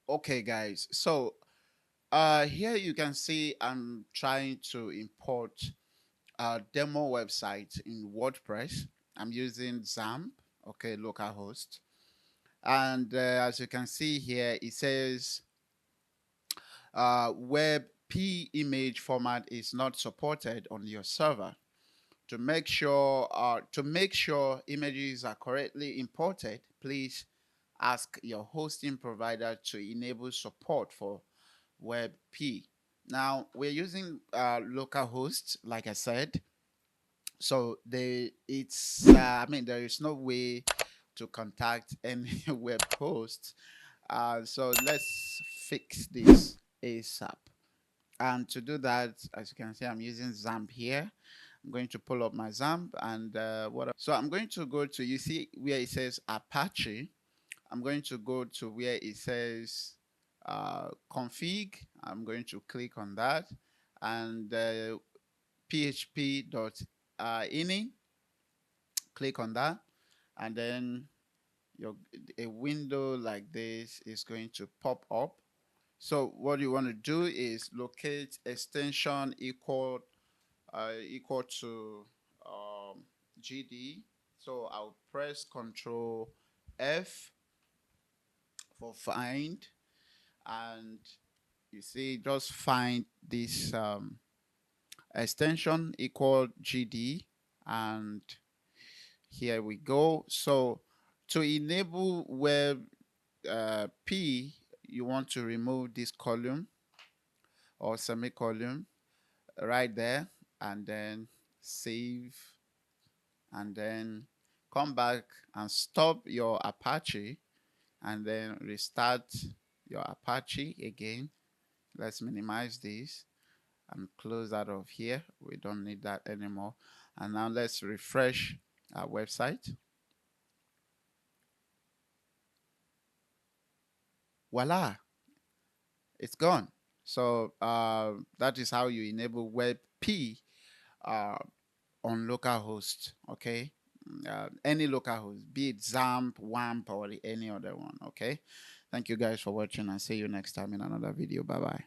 Okay, guys. So here you can see I'm trying to import a demo website in WordPress. I'm using XAMPP, okay, localhost. And as you can see here, it says WebP image format is not supported on your server. To make sure images are correctly imported, please ask your hosting provider to enable support for WebP. Now we're using localhost, like I said. So I mean, there is no way to contact any web host. So let's fix this ASAP. And to do that, as you can see, I'm using XAMPP here. I'm going to pull up my XAMPP and so I'm going to go to, you see where it says Apache. I'm going to go to where it says config. I'm going to click on that, and php.ini. Click on that, and then your a window like this is going to pop up. So what you want to do is locate extension equal to GD. So I'll press Control F for find, and you see, just find this extension equal GD, and here we go. So to enable web P, you want to remove this column or semicolon right there, and then save, and then come back and stop your Apache, and then restart your Apache again. Let's minimize this and close that off here. We don't need that anymore. And now let's refresh our website. Voila, it's gone. So that is how you enable WebP uh, on localhost. Okay, any localhost, be it XAMPP, WAMP, or any other one. Okay, thank you guys for watching, and see you next time in another video. Bye bye.